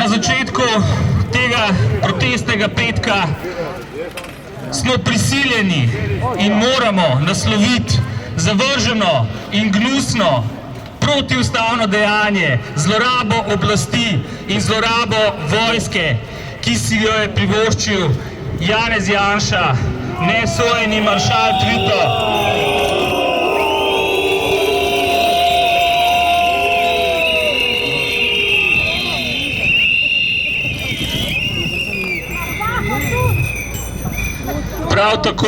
Na začetku tega protestnega petka smo prisiljeni in moramo nasloviti zavrženo in gnusno protiustavno dejanje, zlorabo oblasti in zlorabo vojske, ki si jo je privoščil Janez Janša, nesojeni maršal Tito. Prav tako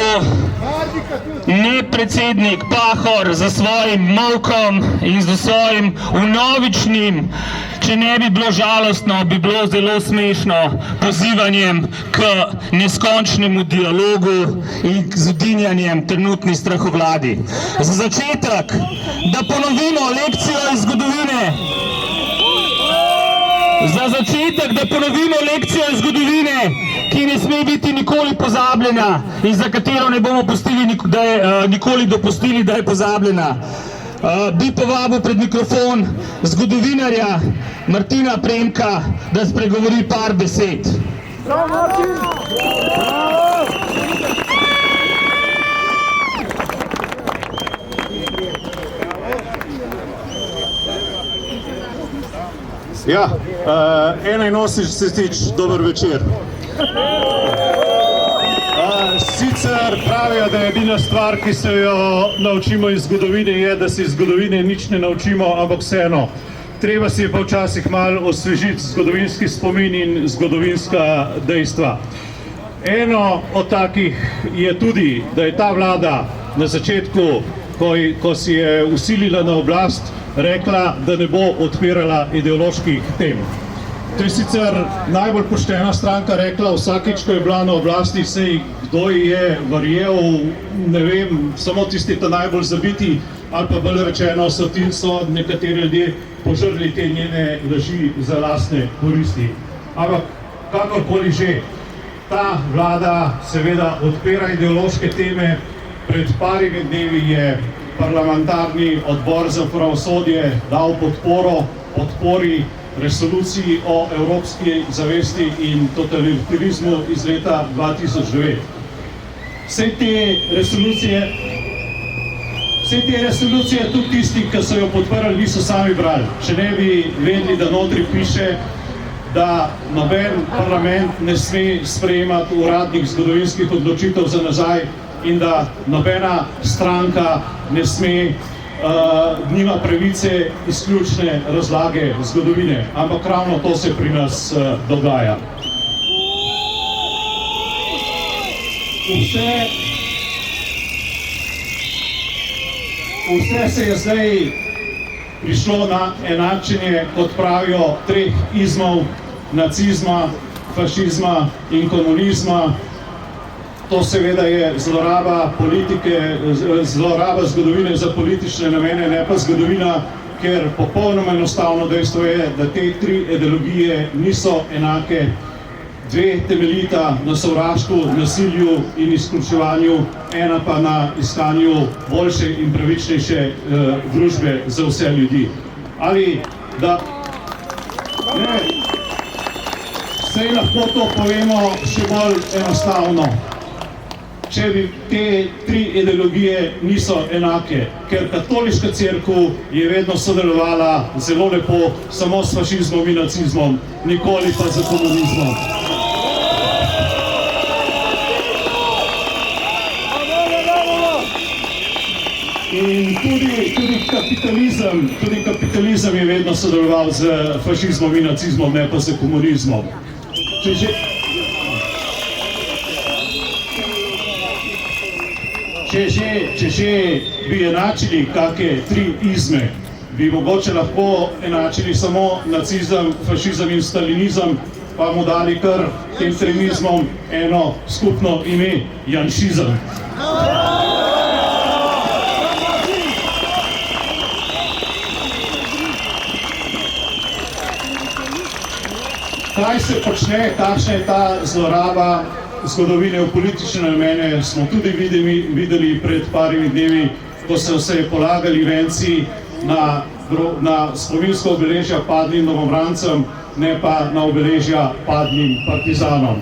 ne predsednik Pahor za svojim molkom in za svojim vnovičnim, če ne bi bilo žalostno, bi bilo zelo smešno, pozivanjem k neskončnemu dialogu in k zedinjanjem trenutni strahovladi. Za začetek, da ponovimo lekcijo iz zgodovine. Za začetek, da ponovimo lekcijo iz zgodovine, ki ne sme biti nikoli pozabljena in za katero ne bomo nikoli dopustili, da je pozabljena. Bi povabil pred mikrofon zgodovinarja Martina Premka, da spregovori par besed. Bravo, Martin! Ja, 81. dober večer. Sicer pravijo, da je edina stvar, ki se jo naučimo iz zgodovine, je, da se iz zgodovine nič ne naučimo, ampak vseeno. Treba si pa včasih malo osvežiti zgodovinski spomin in zgodovinska dejstva. Eno od takih je tudi, da je ta vlada na začetku, ko si je usilila na oblast, rekla, da ne bo odpirala ideoloških tem. To je sicer najbolj poštena stranka rekla vsakič, ko je bila na oblasti, sej kdo je verjel, ne vem, samo tisti ta najbolj zabiti, ali pa bolj rečeno so nekateri ljudje požrli te njene laži za lastne koristi. Ampak kakorkoli že, ta vlada seveda odpira ideološke teme. Pred parimi dnevi je parlamentarni odbor za pravosodje dal podpori resoluciji o evropski zavesti in totalitarizmu iz leta 2009. Vse te resolucije, tudi tisti, ki so jo podprli, niso sami brali. Če ne bi vedeli, da notri piše, da noben parlament ne sme sprejemati uradnih zgodovinskih odločitev za nazaj in da nobena stranka ne sme, nima pravice izključne razlage zgodovine, ampak ravno to se pri nas dogaja. Vse se je zdaj prišlo na enačenje, kot pravijo, treh izmov: nacizma, fašizma in komunizma. To seveda je zloraba politike, zloraba zgodovine za politične namene, ne pa zgodovina, ker popolnoma enostavno dejstvo je, da te tri ideologije niso enake. Dve temeljita na sovraštvu, nasilju in izključevanju, ena pa na iskanju boljše in pravičnejše družbe za vse ljudi. Ali da... Ne, sej lahko to povemo še bolj enostavno. Če bi te tri ideologije niso enake, ker katoliška cerkev je vedno sodelovala zelo lepo samo s fašizmom in nacizmom, nikoli pa z komunizmom. In tudi kapitalizem je vedno sodeloval z fašizmom in nacizmom, ne pa z komunizmom. Če že bi enačili kakšne tri izme, bi mogoče lahko enačili samo nacizem, fašizem in stalinizem, pa mu dali kar tem tremizmom eno skupno ime: janšizem. Kaj se počne, kakšna je ta zloraba zgodovine v politične namene, smo tudi videli pred parimi dnevi, ko so se polagali venci na spominsko obeležja padlim domobrancem ne pa na obeležja padlim partizanom.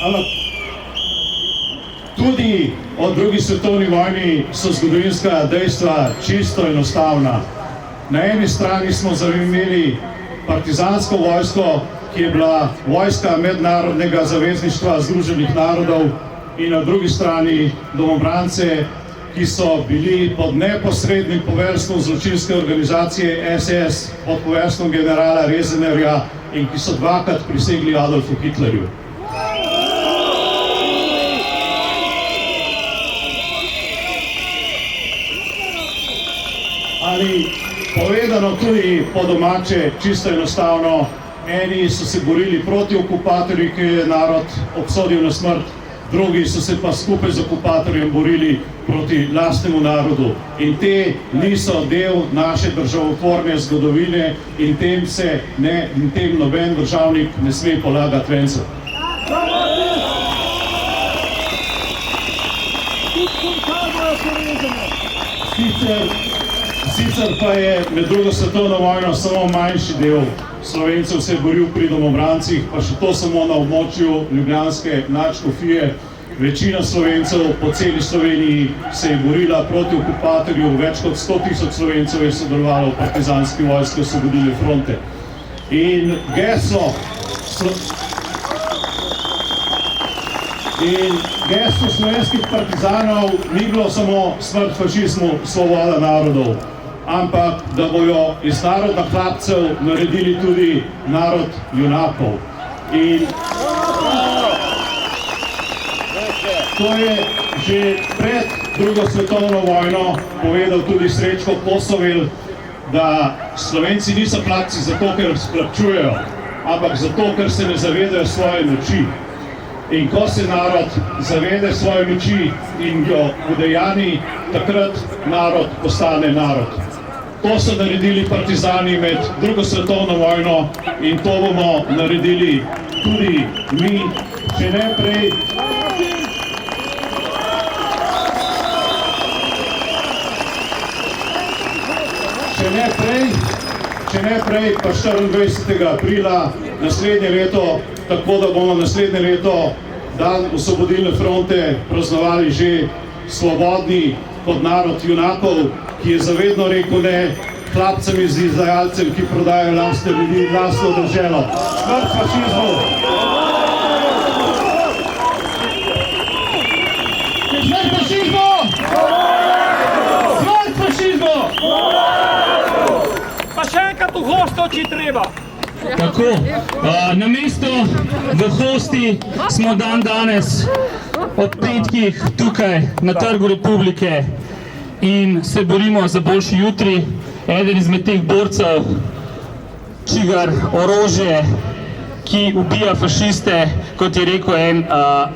Ampak tudi o drugi svetovni vojni so zgodovinska dejstva čisto enostavna. Na eni strani smo imeli partizansko vojsko, ki je bila vojska Mednarodnega zavezništva Združenih narodov, in na drugi strani domobrance, ki so bili pod neposrednim poveljstvom zločinske organizacije SS, pod poveljstvom generala Rezenerja, in ki so dvakrat prisegli Adolfu Hitlerju. Ali povedano tudi po domače, čisto enostavno, eni so se borili proti okupatorju, ki je narod obsodil na smrt, drugi so se pa skupaj z okupatorjem borili proti lastnemu narodu. In te niso del naše državotvorne zgodovine in tem noben državnik ne sme polagati vencev. Sicer pa je med drugo svetovno vojno samo manjši del Slovencev se je boril pri domobrancih, pa še to samo na območju ljubljanske nadškofije. Večina Slovencev po celi Sloveniji se je borila proti okupatorju, več kot 100 000 Slovencev je sodelovalo v partizanski vojski, osvobodilne fronte. In geslo slovenskih partizanov ni bilo samo smrt fašizmu, svoboda narodov, ampak da bojo iz naroda hlapcev naredili tudi narod junakov. In to je že pred drugo svetovno vojno povedal tudi Srečko Kosovel, da Slovenci niso hlapci zato, ker splačujejo, ampak zato, ker se ne zavedajo svoje moči. In ko se narod zavede svoje moči in jo udejani, takrat narod postane narod. To so naredili partizani med drugo svetovno vojno in to bomo naredili tudi mi, če ne prej. Če ne prej, pa 24. aprila naslednje leto, tako da bomo naslednje leto dan osvobodilne fronte praznovali že svobodni kot narod junakov, ki je zavedno rekel ne hlapcem in izdajalcem, ki prodajajo lastne ljudi in lastno deželo. Smrt fašizmu! Smrt fašizmu! Smrt fašizmu! Pa še enkrat v Hosto, če treba. Tako, namesto v Hosti smo danes ob petkih tukaj na Trgu Republike in se borimo za boljši jutri. Eden izmed teh borcev, čigar orožje, ki ubija fašiste, kot je rekel en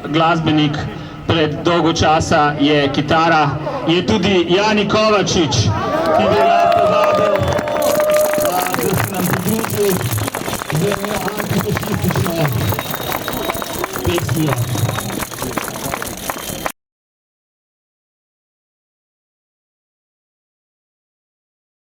glasbenik pred dolgo časa, je kitara, je tudi Jani Kovačič, ki